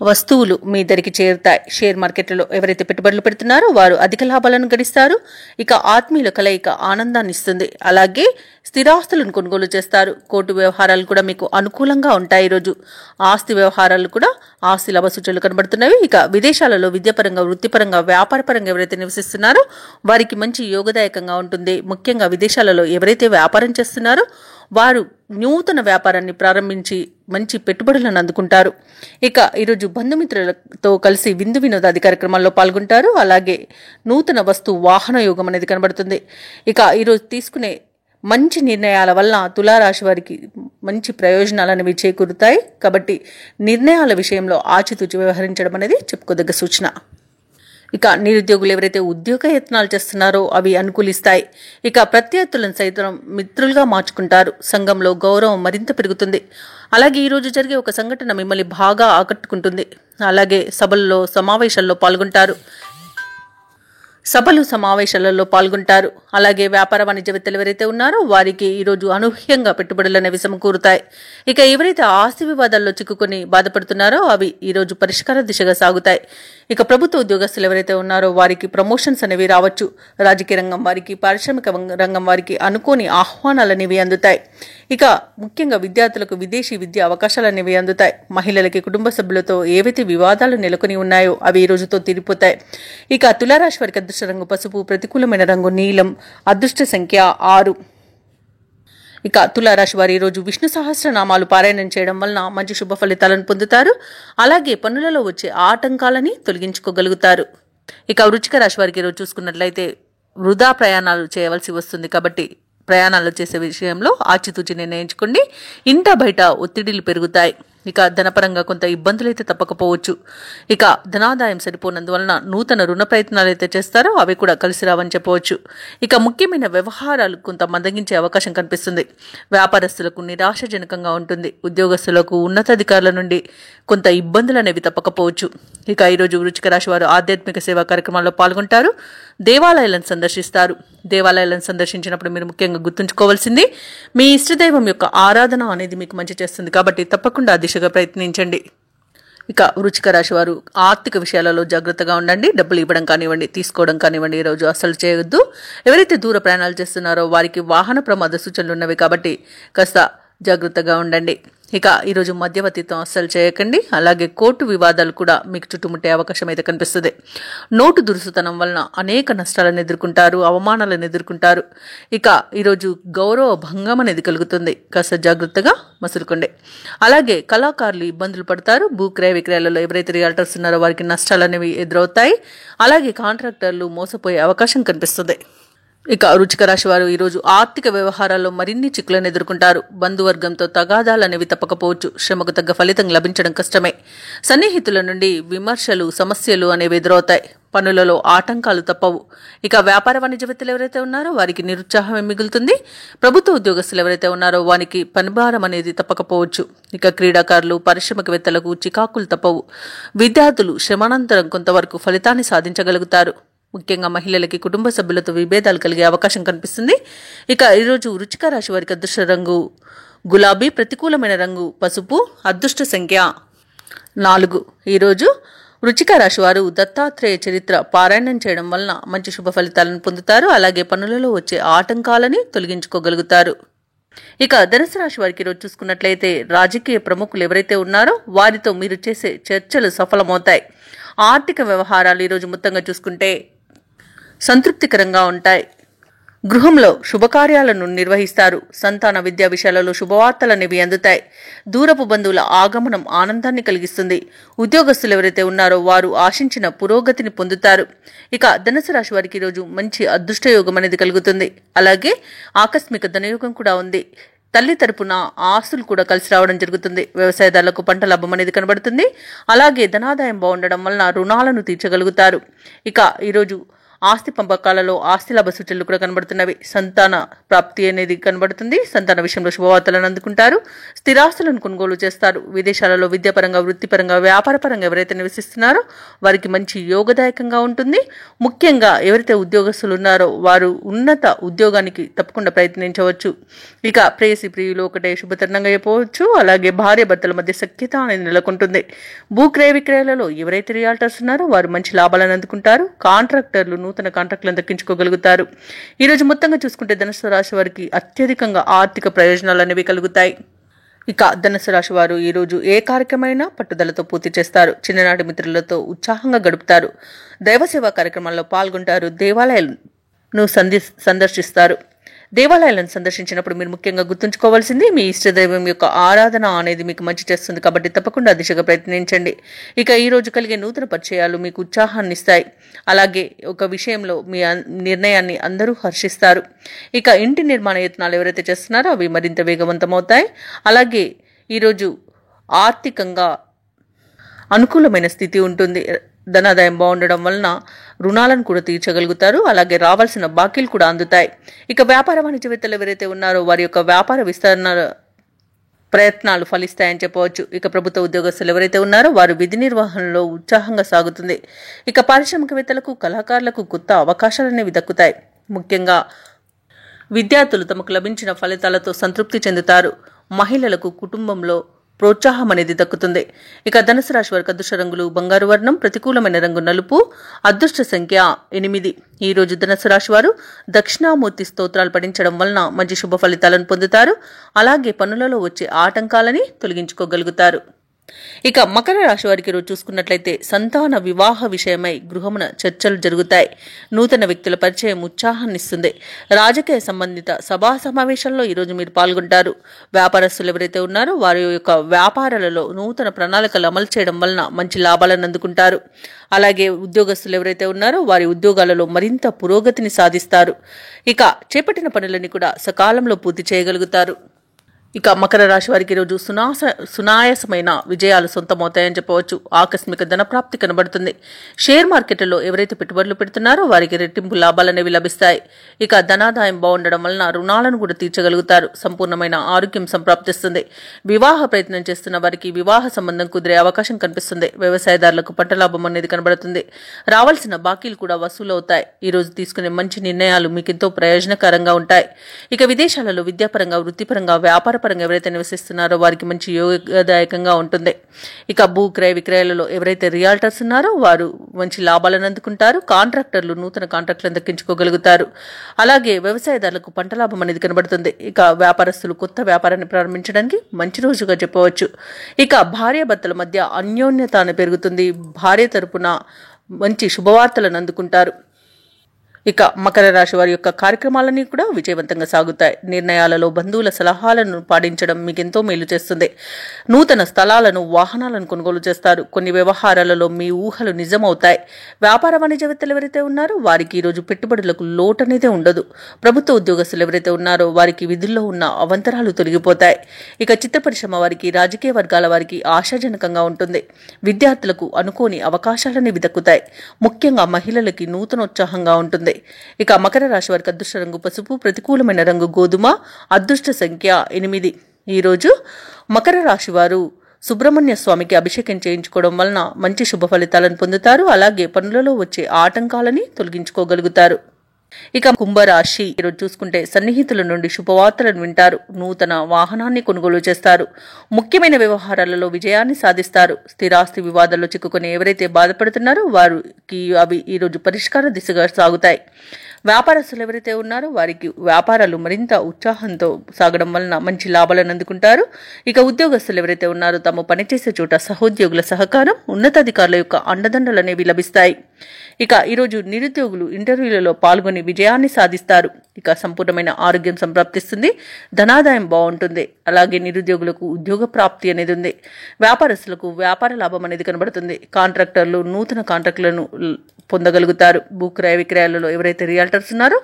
వస్తువులు మీ దగ్గరికి చేరుతాయి. షేర్ మార్కెట్లలో ఎవరైతే పెట్టుబడులు పెడుతున్నారో వారు అధిక లాభాలను గడిస్తారు. ఇక ఆత్మీయుల కలయిక ఆనందాన్ని ఇస్తుంది. అలాగే స్థిరాస్తులను కొనుగోలు చేస్తారు. కోర్టు వ్యవహారాలు కూడా మీకు అనుకూలంగా ఉంటాయి. ఈరోజు ఆస్తి వ్యవహారాలు కూడా ఆస్తి లాభ సూచనలు కనబడుతున్నవి. ఇక విదేశాలలో విద్యాపరంగా వృత్తిపరంగా వ్యాపారపరంగా ఎవరైతే నివసిస్తున్నారో వారికి మంచి యోగదాయకంగా ఉంటుంది. ముఖ్యంగా విదేశాలలో ఎవరైతే వ్యాపారం చేస్తున్నారో వారు నూతన వ్యాపారాన్ని ప్రారంభించి మంచి పెట్టుబడులను అందుకుంటారు. ఇక ఈరోజు బంధుమిత్రులతో కలిసి విందు వినోదాది కార్యక్రమాల్లో పాల్గొంటారు. అలాగే నూతన వాహన యోగం అనేది కనబడుతుంది. ఇక ఈరోజు తీసుకునే మంచి నిర్ణయాల వల్ల తులారాశి వారికి మంచి ప్రయోజనాలు అనేవి చేకూరుతాయి. కాబట్టి నిర్ణయాల విషయంలో ఆచితూచి వ్యవహరించడం అనేది చెప్పుకోదగ్గ సూచన. ఇక నిరుద్యోగులు ఎవరైతే ఉద్యోగ యత్నాలు చేస్తున్నారో అవి అనుకూలిస్తాయి. ఇక ప్రత్యర్థులను సైతం మిత్రులుగా మార్చుకుంటారు. సంఘంలో గౌరవం మరింత పెరుగుతుంది. అలాగే ఈరోజు జరిగే ఒక సంఘటన మిమ్మల్ని బాగా ఆకట్టుకుంటుంది. అలాగే సమావేశాల్లో పాల్గొంటారు. అలాగే వ్యాపార వాణిజ్యవేత్తలు ఎవరైతే ఉన్నారో వారికి ఈరోజు అనూహ్యంగా పెట్టుబడులు అనేవి సమకూరుతాయి. ఇక ఎవరైతే ఆస్తి వివాదాల్లో చిక్కుకొని బాధపడుతున్నారో అవి ఈరోజు పరిష్కార దిశగా సాగుతాయి. ఇక ప్రభుత్వ ఉద్యోగస్తులు ఎవరైతే ఉన్నారో వారికి ప్రమోషన్స్ అనేవి రావచ్చు. రాజకీయ రంగం వారికి, పారిశ్రామిక రంగం వారికి అనుకోని ఆహ్వానాలు అనేవి అందుతాయి. ఇక ముఖ్యంగా విద్యార్థులకు విదేశీ విద్యా అవకాశాలు అనేవి అందుతాయి. మహిళలకి కుటుంబ సభ్యులతో ఏవైతే వివాదాలు నెలకొని ఉన్నాయో అవి ఈ రోజుతో తీరిపోతాయి. ఇక తులారాశి వారికి అదృష్ట రంగు పసుపు, ప్రతికూలమైన రంగు నీలం, అదృష్ట సంఖ్య 6. ఇక తులారాశి వారు ఈరోజు విష్ణు సహస్రనామాలు పారాయణం చేయడం వలన మంచి శుభ ఫలితాలను పొందుతారు. అలాగే పనులలో వచ్చే ఆటంకాలని తొలగించుకోగలుగుతారు. ఇక వృశ్చిక రాశి వారికి ఈరోజు చూసుకున్నట్లయితే వృధా ప్రయాణాలు చేయవలసి వస్తుంది కాబట్టి ప్రయాణాలు చేసే విషయంలో ఆచితూచి నిర్ణయించుకోండి. ఇంట బయట ఒత్తిడిలు పెరుగుతాయి. ఇక ధనపరంగా కొంత ఇబ్బందులు అయితే తప్పకపోవచ్చు. ఇక ధనాదాయం సరిపోనందువలన నూతన రుణ ప్రయత్నాలు అయితే చేస్తారో అవి కూడా కలిసి రావని చెప్పవచ్చు. ఇక ముఖ్యమైన వ్యవహారాలు కొంత మందగించే అవకాశం కనిపిస్తుంది. వ్యాపారస్తులకు నిరాశజనకంగా ఉంటుంది. ఉద్యోగస్తులకు ఉన్నతాధికారుల నుండి కొంత ఇబ్బందులు అనేవి తప్పకపోవచ్చు. ఇక ఈరోజు వృశ్చిక రాశి వారు ఆధ్యాత్మిక సేవా కార్యక్రమాల్లో పాల్గొంటారు. దేవాలయాలను సందర్శిస్తారు. దేవాలయాలను సందర్శించినప్పుడు మీరు ముఖ్యంగా గుర్తుంచుకోవాల్సింది మీ ఇష్టదైవం యొక్క ఆరాధన అనేది మీకు మంచి చేస్తుంది కాబట్టి తప్పకుండా దిశగా ప్రయత్నించండి. ఇక వృశ్చిక రాశి వారు ఆర్థిక విషయాలలో జాగ్రత్తగా ఉండండి. డబ్బులు ఇవ్వడం కానివ్వండి, తీసుకోవడం కానివ్వండి ఈ రోజు అస్సలు చేయొద్దు. ఎవరైతే దూర ప్రయాణాలు చేస్తున్నారో వారికి వాహన ప్రమాద సూచనలు ఉన్నవి కాబట్టి కాస్త జాగ్రత్తగా ఉండండి. ఇక ఈరోజు మధ్యవర్తిత్వం అస్సలు చేయకండి. అలాగే కోర్టు వివాదాలు కూడా మీకు చుట్టుముట్టే అవకాశం అయితే కనిపిస్తుంది. నోటు దురుసుతనం వలన అనేక నష్టాలను ఎదుర్కొంటారు, అవమానాలను ఎదుర్కొంటారు. ఇక ఈరోజు గౌరవ భంగం అనేది కలుగుతుంది. కాస్త జాగ్రత్తగా మసులుకోండి. అలాగే కళాకారులు ఇబ్బందులు పడతారు. భూ క్రయ విక్రయాలలో ఎవరైతే రియాల్టర్స్ ఉన్నారో వారికి నష్టాలు అనేవి ఎదురవుతాయి. అలాగే కాంట్రాక్టర్లు మోసపోయే అవకాశం కనిపిస్తుంది. ఇక వృశ్చిక రాశి వారు ఈరోజు ఆర్థిక వ్యవహారాల్లో మరిన్ని చిక్కులను ఎదుర్కొంటారు. బంధువర్గంతో తగాదాలు అనేవి తప్పకపోవచ్చు. శ్రమకు తగ్గ ఫలితం లభించడం కష్టమే. సన్నిహితుల నుండి విమర్శలు, సమస్యలు అనేవి ఎదురవుతాయి. పనులలో ఆటంకాలు తప్పవు. ఇక వ్యాపార వాణిజ్యవేత్తలు ఎవరైతే ఉన్నారో వారికి నిరుత్సాహం మిగులుతుంది. ప్రభుత్వ ఉద్యోగస్తులు ఎవరైతే ఉన్నారో వారికి పనిభారం అనేది తప్పకపోవచ్చు. ఇక క్రీడాకారులు, పారిశ్రామికవేత్తలకు చికాకులు తప్పవు. విద్యార్థులు శ్రమానంతరం కొంతవరకు ఫలితాన్ని సాధించగలుగుతారు. ముఖ్యంగా మహిళలకి కుటుంబ సభ్యులతో విభేదాలు కలిగే అవకాశం కనిపిస్తుంది. ఇక ఈరోజు వృశ్చిక రాశి వారికి అదృష్ట రంగు గులాబీ, ప్రతికూలమైన రంగు పసుపు, అదృష్ట సంఖ్య 4. ఈరోజు వృశ్చిక రాశి వారు దత్తాత్రేయ చరిత్ర పారాయణం చేయడం వలన మంచి శుభ ఫలితాలను పొందుతారు. అలాగే పనులలో వచ్చే ఆటంకాలని తొలగించుకోగలుగుతారు. ఇక ధనుసు రాశి వారికి ఈరోజు చూసుకున్నట్లయితే రాజకీయ ప్రముఖులు ఎవరైతే ఉన్నారో వారితో మీరు చేసే చర్చలు సఫలమవుతాయి. ఆర్థిక వ్యవహారాలు ఈరోజు మొత్తంగా చూసుకుంటే సంతృప్తికరంగా ఉంటాయి. గృహంలో శుభకార్యాలను నిర్వహిస్తారు. సంతాన విద్యా విషయాలలో శుభవార్తలనేవి అందుతాయి. దూరపు బంధువుల ఆగమనం ఆనందాన్ని కలిగిస్తుంది. ఉద్యోగస్తులు ఎవరైతే ఉన్నారో వారు ఆశించిన పురోగతిని పొందుతారు. ఇక ధనుసు రాశి వారికి ఈరోజు మంచి అదృష్టయోగం అనేది కలుగుతుంది. అలాగే ఆకస్మిక ధనయోగం కూడా ఉంది. తల్లి తరపున ఆస్తులు కూడా కలిసి రావడం జరుగుతుంది. వ్యవసాయదారులకు పంట లాభం అనేది కనబడుతుంది. అలాగే ధనాదాయం బాగుండడం వలన రుణాలను తీర్చగలుగుతారు. ఇక ఈరోజు ఆస్తి పంపకాలలో ఆస్తి లాభ సూచనలు కూడా కనబడుతున్నవి. సంతాన ప్రాప్తి అనేది కనబడుతుంది. సంతాన విషయంలో శుభవార్తలను అందుకుంటారు. స్థిరాస్తులను కొనుగోలు చేస్తారు. విదేశాలలో విద్యాపరంగా, వృత్తిపరంగా, వ్యాపారపరంగా ఎవరైతే నివసిస్తున్నారో వారికి మంచి యోగదాయకంగా ఉంటుంది. ముఖ్యంగా ఎవరైతే ఉద్యోగస్తులు ఉన్నారో వారు ఉన్నత ఉద్యోగానికి తప్పకుండా ప్రయత్నించవచ్చు. ఇక ప్రేయసి ప్రియులు ఒకటే శుభతరుణంగా చెప్పవచ్చు. అలాగే భార్య భర్తల మధ్య సఖ్యత అనేది నెలకొంటుంది. భూక్రయ విక్రయాలలో ఎవరైతే రియాల్టర్స్ ఉన్నారో వారు మంచి లాభాలను అందుకుంటారు. కాంట్రాక్టర్లు నూతన కాంట్రాక్టులను దక్కించుకోగలుగుతారు. ఈ రోజు మొత్తంగా చూసుకుంటే ధనుసు రాశి వారికి అత్యధికంగా ఆర్థిక ప్రయోజనాలు అనేవి కలుగుతాయి. ఇక ధనుసు రాశి వారు ఈరోజు ఏ కార్యక్రమైనా పట్టుదలతో పూర్తి చేస్తారు. చిన్ననాటి మిత్రులతో ఉత్సాహంగా గడుపుతారు. దైవ సేవా కార్యక్రమాల్లో పాల్గొంటారు. దేవాలయాలను సందర్శిస్తారు. దేవాలయాలను సందర్శించినప్పుడు మీరు ముఖ్యంగా గుర్తుంచుకోవాల్సింది మీ ఇష్టదైవం యొక్క ఆరాధన అనేది మీకు మంచి చేస్తుంది. కాబట్టి తప్పకుండా ఆ దిశగా ప్రయత్నించండి. ఇక ఈ రోజు కలిగే నూతన పరిచయాలు మీకు ఉత్సాహాన్ని ఇస్తాయి. అలాగే ఒక విషయంలో మీ నిర్ణయాన్ని అందరూ హర్షిస్తారు. ఇక ఇంటి నిర్మాణ యత్నాలు ఎవరైతే చేస్తున్నారో అవి మరింత వేగవంతమవుతాయి. అలాగే ఈరోజు ఆర్థికంగా అనుకూలమైన స్థితి ఉంటుంది. ధనాదాయం బాగుండడం వలన రుణాలను కూడా తీర్చగలుగుతారు. అలాగే రావాల్సిన బాకీలు కూడా అందుతాయి. ఇక వ్యాపార వాణిజ్యవేత్తలు ఎవరైతే ఉన్నారో వారి యొక్క వ్యాపార విస్తరణ ప్రయత్నాలు ఫలిస్తాయని చెప్పవచ్చు. ఇక ప్రభుత్వ ఉద్యోగస్తులు ఎవరైతే ఉన్నారో వారు విధి నిర్వహణలో ఉత్సాహంగా సాగుతుంది. ఇక పారిశ్రామికవేత్తలకు, కళాకారులకు కొత్త అవకాశాలనేవి దక్కుతాయి. ముఖ్యంగా విద్యార్థులు తమకు లభించిన ఫలితాలతో సంతృప్తి చెందుతారు. మహిళలకు కుటుంబంలో ప్రోత్సాహం అనేది దక్కుతుంది. ఇక ధనుసు రాశి వారికి అదృష్ట రంగులు బంగారు వర్ణం, ప్రతికూలమైన రంగు నలుపు, అదృష్ట సంఖ్య 8. ఈ రోజు ధనుసు రాశి వారు దక్షిణామూర్తి స్తోత్రాలు పఠించడం వలన మంచి శుభ ఫలితాలను పొందుతారు. అలాగే పనులలో వచ్చే ఆటంకాలని తొలగించుకోగలుగుతారు. ఇక మకర రాశి వారికి రోజు చూసుకున్నట్లయితే సంతాన వివాహ విషయమై గృహమున చర్చలు జరుగుతాయి. నూతన వ్యక్తుల పరిచయం ఉత్సాహాన్నిస్తుంది. రాజకీయ సంబంధిత సభా సమావేశాల్లో ఈరోజు మీరు పాల్గొంటారు. వ్యాపారస్తులు ఎవరైతే ఉన్నారో వారి యొక్క వ్యాపారాలలో నూతన ప్రణాళికలు అమలు చేయడం వలన మంచి లాభాలను అందుకుంటారు. అలాగే ఉద్యోగస్తులు ఎవరైతే ఉన్నారో వారి ఉద్యోగాలలో మరింత పురోగతిని సాధిస్తారు. ఇక చేపట్టిన పనులన్నీ కూడా సకాలంలో పూర్తి చేయగలుగుతారు. ఇక మకర రాశి వారికి ఈరోజు సునాయాసమైన విజయాలు సొంతమవుతాయని చెప్పవచ్చు. ఆకస్మిక ధనప్రాప్తి కనబడుతుంది. షేర్ మార్కెట్లో ఎవరైతే పెట్టుబడులు పెడుతున్నారో వారికి రెట్టింపు లాభాలనేవి లభిస్తాయి. ఇక ధనాదాయం బాగుండడం వలన రుణాలను కూడా తీర్చగలుగుతారు. సంపూర్ణమైన ఆరోగ్యం సంప్రాప్తిస్తుంది. వివాహ ప్రయత్నం చేస్తున్న వారికి వివాహ సంబంధం కుదిరే అవకాశం కనిపిస్తుంది. వ్యవసాయదారులకు పంట లాభం అనేది కనబడుతుంది. రావాల్సిన బాకీలు కూడా వసూలు అవుతాయి. ఈ రోజు తీసుకునే మంచి నిర్ణయాలు మీకు ఎంతో ప్రయోజనకరంగా ఉంటాయి. ఇక విదేశాలలో విద్యాపరంగా, వృత్తిపరంగా, వ్యాపార పరంగా ఎవరైతే నివసిస్తున్నారో వారికి మంచి యోగదాయకంగా ఉంటుంది. ఇక భూక్రయ విక్రయాలలో ఎవరైతే రియాల్టర్స్ ఉన్నారో వారు మంచి లాభాలను అందుకుంటారు. కాంట్రాక్టర్లు నూతన కాంట్రాక్టులను దక్కించుకోగలుగుతారు. అలాగే వ్యవసాయదారులకు పంట లాభం అనేది కనబడుతుంది. ఇక వ్యాపారస్తులు కొత్త వ్యాపారాన్ని ప్రారంభించడానికి మంచి రోజుగా చెప్పవచ్చు. ఇక భార్యాభర్తల మధ్య అన్యోన్యత పెరుగుతుంది. భార్య తరపున మంచి శుభవార్తలను అందుకుంటారు. ఇక మకర రాశి వారి యొక్క కార్యక్రమాలన్నీ కూడా విజయవంతంగా సాగుతాయి. నిర్ణయాలలో బంధువుల సలహాలను పాటించడం మీకు ఎంతో మేలు చేస్తుంది. నూతన స్థలాలను, వాహనాలను కొనుగోలు చేస్తారు. కొన్ని వ్యవహారాలలో మీ ఊహలు నిజమవుతాయి. వ్యాపార వాణిజ్యవేత్తలు ఎవరైతే ఉన్నారో వారికి ఈరోజు పెట్టుబడులకు లోటు అనేది ఉండదు. ప్రభుత్వ ఉద్యోగస్తులు ఎవరైతే ఉన్నారో వారికి విధుల్లో ఉన్న అవంతరాలు తొలగిపోతాయి. ఇక చిత్ర పరిశ్రమ వారికి, రాజకీయ వర్గాల వారికి ఆశాజనకంగా ఉంటుంది. విద్యార్థులకు అనుకోని అవకాశాలనేవి దక్కుతాయి. ముఖ్యంగా మహిళలకి నూతనోత్సాహంగా ఉంటుంది. ఇక మకర రాశి వారికి అదృష్ట రంగు పసుపు, ప్రతికూలమైన రంగు గోధుమ, అదృష్ట సంఖ్య 8. ఈరోజు మకర రాశి వారు సుబ్రహ్మణ్య స్వామికి అభిషేకం చేయించుకోవడం వలన మంచి శుభ ఫలితాలను పొందుతారు. అలాగే పనులలో వచ్చే ఆటంకాలని తొలగించుకోగలుగుతారు. ఇక కుంభరాశి ఈరోజు చూసుకుంటే సన్నిహితుల నుండి శుభవార్తలను వింటారు. నూతన వాహనాన్ని కొనుగోలు చేస్తారు. ముఖ్యమైన వ్యవహారాలలో విజయాన్ని సాధిస్తారు. స్థిరాస్తి వివాదాల్లో చిక్కుకొని ఎవరైతే బాధపడుతున్నారో వారికి అవి ఈరోజు పరిష్కార దిశగా సాగుతాయి. వ్యాపారస్తులు ఎవరైతే ఉన్నారో వారికి వ్యాపారాలు మరింత ఉత్సాహంతో సాగడం వలన మంచి లాభాలను అందుకుంటారు. ఇక ఉద్యోగస్తులు ఎవరైతే ఉన్నారో తాము పనిచేసే చోట సహోద్యోగుల సహకారం, ఉన్నతాధికారుల యొక్క అండదండలు అనేవి లభిస్తాయి. ఇక ఈరోజు నిరుద్యోగులు ఇంటర్వ్యూలలో పాల్గొని విజయాన్ని సాధిస్తారు. ఇక సంపూర్ణమైన ఆరోగ్యం సంప్రాప్తిస్తుంది, ధనాదాయం బాగుంటుంది. అలాగే నిరుద్యోగులకు ఉద్యోగ ప్రాప్తి అనేది ఉంది. వ్యాపారస్తులకు వ్యాపార లాభం అనేది కనబడుతుంది. కాంట్రాక్టర్లు నూతన కాంట్రాక్టులను పొందగలుగుతారు. భూక్రయ విక్రయాలలో ఎవరైతే రియల్టర్స్ ఉన్నారో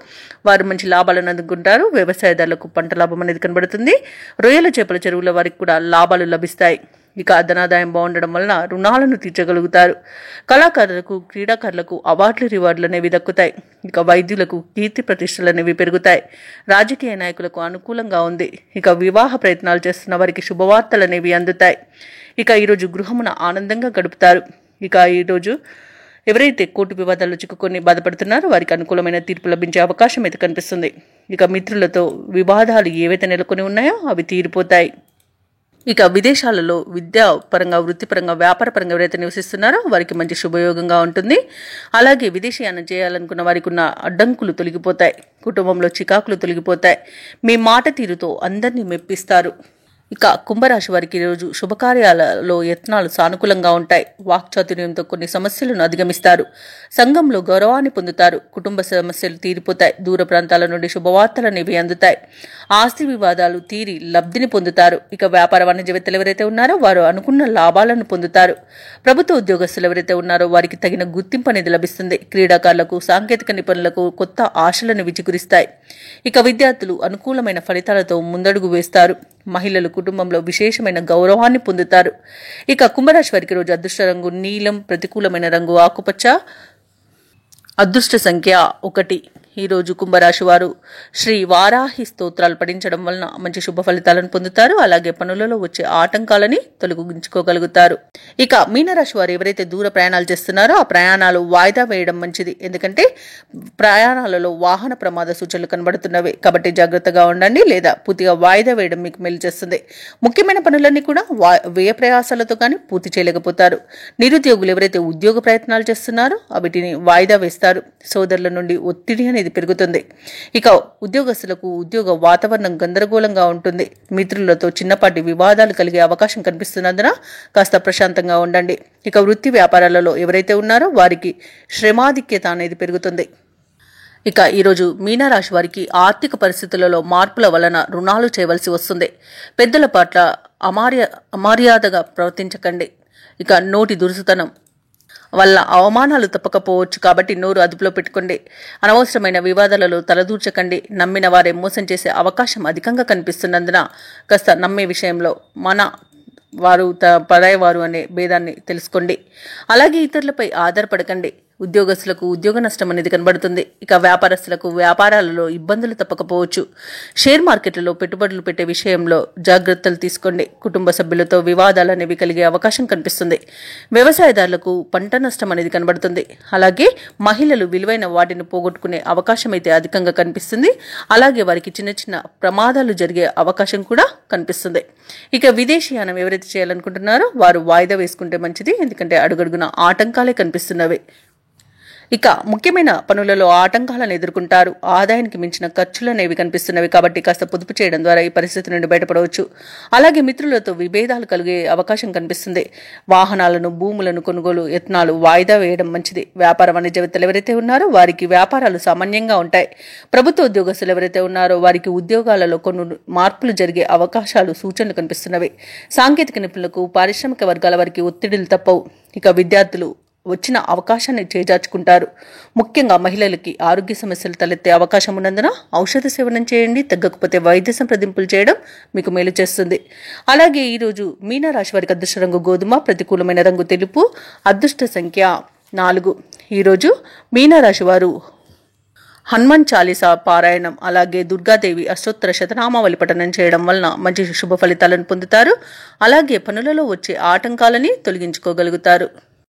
వారు మంచి లాభాలను అందుకుంటారు. వ్యవసాయదారులకు పంట లాభం అనేది కనబడుతుంది. రొయ్యల చేపల చెరువుల వారికి కూడా లాభాలు లభిస్తాయి. ఇక ధనాదాయం బాగుండడం వలన రుణాలను తీర్చగలుగుతారు. కళాకారులకు, క్రీడాకారులకు అవార్డులు, రివార్డులు అనేవి దక్కుతాయి. ఇక వైద్యులకు కీర్తి ప్రతిష్టలు అనేవి పెరుగుతాయి. రాజకీయ నాయకులకు అనుకూలంగా ఉంది. ఇక వివాహ ప్రయత్నాలు చేస్తున్న వారికి శుభవార్తలు అనేవి అందుతాయి. ఇక ఈరోజు గృహమున ఆనందంగా గడుపుతారు. ఇక ఈరోజు ఎవరైతే కోర్టు వివాదాల్లో చిక్కుకొని బాధపడుతున్నారో వారికి అనుకూలమైన తీర్పు లభించే అవకాశం అయితే కనిపిస్తుంది. ఇక మిత్రులతో వివాదాలు ఏవైతే నెలకొని ఉన్నాయో అవి తీరిపోతాయి. ఇక విదేశాలలో విద్యా పరంగా, వృత్తిపరంగా, వ్యాపారపరంగా ఎవరైతే నివసిస్తున్నారో వారికి మంచి శుభయోగంగా ఉంటుంది. అలాగే విదేశీయానం చేయాలనుకున్న వారికి ఉన్న అడ్డంకులు తొలగిపోతాయి. కుటుంబంలో చికాకులు తొలగిపోతాయి. మీ మాట తీరుతో అందరినీ మెప్పిస్తారు. ఇక కుంభరాశి వారికి ఈరోజు శుభకార్యాలలో యత్నాలు సానుకూలంగా ఉంటాయి. వాక్చాతుర్యంతో కొన్ని సమస్యలను అధిగమిస్తారు. సంఘంలో గౌరవాన్ని పొందుతారు. కుటుంబ సమస్యలు తీరిపోతాయి. దూర ప్రాంతాల నుండి శుభవార్తలు అనేవి అందుతాయి. ఆస్తి వివాదాలు తీరి లబ్ధిని పొందుతారు. ఇక వ్యాపార వాణిజ్యవేత్తలు ఎవరైతే ఉన్నారో వారు అనుకున్న లాభాలను పొందుతారు. ప్రభుత్వ ఉద్యోగస్తులు ఎవరైతే ఉన్నారో వారికి తగిన గుర్తింపు అనేది లభిస్తుంది. క్రీడాకారులకు, సాంకేతిక నిపుణులకు కొత్త ఆశలను విచిగురిస్తాయి. ఇక విద్యార్థులు అనుకూలమైన ఫలితాలతో ముందడుగు వేస్తారు. మహిళలు కుటుంబంలో విశేషమైన గౌరవాన్ని పొందుతారు. ఇక కుంభరాశి వారికి రోజు అదృష్ట రంగు నీలం, ప్రతికూలమైన రంగు ఆకుపచ్చ, అదృష్ట సంఖ్య 1. ఈరోజు కుంభరాశి వారు శ్రీ వారాహి స్తోత్రాలు పఠించడం వలన మంచి శుభ ఫలితాలను పొందుతారు. అలాగే పనులలో వచ్చే ఆటంకాలని తొలగించుకోగలుగుతారు. ఇక మీనరాశి వారు ఎవరైతే దూర ప్రయాణాలు చేస్తున్నారో ఆ ప్రయాణాలు వాయిదా వేయడం మంచిది. ఎందుకంటే ప్రయాణాలలో వాహన ప్రమాద సూచనలు కనబడుతున్నవి కాబట్టి జాగ్రత్తగా ఉండండి, లేదా పూర్తిగా వాయిదా వేయడం మీకు మేలు చేస్తుంది. ముఖ్యమైన పనులన్నీ కూడా వ్యయ ప్రయాసాలతో కానీ పూర్తి చేయలేకపోతారు. నిరుద్యోగులు ఎవరైతే ఉద్యోగ ప్రయత్నాలు చేస్తున్నారో వీటిని వాయిదా వేస్తారు. సోదరుల నుండి ఒత్తిడి అనేది పెరుగుతుంది. ఇక ఉద్యోగస్తులకు ఉద్యోగ వాతావరణం గందరగోళంగా ఉంటుంది. మిత్రులతో చిన్నపాటి వివాదాలు కలిగే అవకాశం కనిపిస్తున్నందున కాస్త ప్రశాంతంగా ఉండండి. ఇక వృత్తి వ్యాపారాలలో ఎవరైతే ఉన్నారో వారికి శ్రమాధిక్యత అనేది పెరుగుతుంది. ఇక ఈరోజు మీనరాశి వారికి ఆర్థిక పరిస్థితులలో మార్పుల వలన రుణాలు చేయవలసి వస్తుంది. పెద్దల పట్ల అమర్యాదగా ప్రవర్తించకండి. ఇక నోటి దురుసుతనం వల్ల అవమానాలు తప్పకపోవచ్చు కాబట్టి నోరు అదుపులో పెట్టుకోండి. అనవసరమైన వివాదాలలో తలదూర్చకండి. నమ్మిన వారే మోసం చేసే అవకాశం అధికంగా కనిపిస్తున్నందున కాస్త నమ్మే విషయంలో వారు పరాయవారు అనే భేదాన్ని తెలుసుకోండి. అలాగే ఇతరులపై ఆధారపడకండి. ఉద్యోగస్తులకు ఉద్యోగ నష్టం అనేది కనబడుతుంది. ఇక వ్యాపారస్తులకు వ్యాపారాలలో ఇబ్బందులు తప్పకపోవచ్చు. షేర్ మార్కెట్లలో పెట్టుబడులు పెట్టే విషయంలో జాగ్రత్తలు తీసుకోండి. కుటుంబ సభ్యులతో వివాదాలు అనేవి కలిగే అవకాశం కనిపిస్తుంది. వ్యవసాయదారులకు పంట నష్టం అనేది కనబడుతుంది. అలాగే మహిళలు విలువైన వాటిని పోగొట్టుకునే అవకాశం అయితే అధికంగా కనిపిస్తుంది. అలాగే వారికి చిన్న చిన్న ప్రమాదాలు జరిగే అవకాశం కూడా కనిపిస్తుంది. ఇక విదేశీయానం ఎవరైతే చేయాలనుకుంటున్నారో వారు వాయిదా వేసుకుంటే మంచిది. ఎందుకంటే అడుగడుగున ఆటంకాలే కనిపిస్తున్నవి. ఇక ముఖ్యమైన పనులలో ఆటంకాలను ఎదుర్కొంటారు. ఆదాయానికి మించిన ఖర్చులు అనేవి కనిపిస్తున్నవి కాబట్టి కాస్త పొదుపు చేయడం ద్వారా ఈ పరిస్థితి నుండి బయటపడవచ్చు. అలాగే మిత్రులతో విభేదాలు కలిగే అవకాశం కనిపిస్తుంది. వాహనాలను, భూములను కొనుగోలు యత్నాలు వాయిదా వేయడం మంచిది. వ్యాపార వాణిజ్యవేత్తలు ఎవరైతే ఉన్నారో వారికి వ్యాపారాలు సామాన్యంగా ఉంటాయి. ప్రభుత్వ ఉద్యోగస్తులు ఎవరైతే ఉన్నారో వారికి ఉద్యోగాలలో కొన్ని మార్పులు జరిగే అవకాశాలు, సూచనలు కనిపిస్తున్నవి. సాంకేతిక నిపుణులకు, పారిశ్రామిక వర్గాల వారికి ఒత్తిడిలు తప్పవు. ఇక విద్యార్థులు వచ్చిన అవకాశాన్ని చేజార్చుకుంటారు. ముఖ్యంగా మహిళలకి ఆరోగ్య సమస్యలు తలెత్తే అవకాశం ఉన్నందున ఔషధ సేవనం చేయండి. తగ్గకపోతే వైద్య సంప్రదింపులు చేయడం మీకు మేలు చేస్తుంది. అలాగే ఈరోజు మీనరాశి వారికి అదృష్ట రంగు గోధుమ, ప్రతికూలమైన రంగు తెలుపు, అదృష్ట సంఖ్య 4. ఈరోజు మీనరాశి వారు హనుమాన్ చాలీసా పారాయణం, అలాగే దుర్గాదేవి అష్టోత్తర శతనామావళి పఠనం చేయడం వలన మంచి శుభ ఫలితాలను పొందుతారు. అలాగే పనులలో వచ్చే ఆటంకాలని తొలగించుకోగలుగుతారు.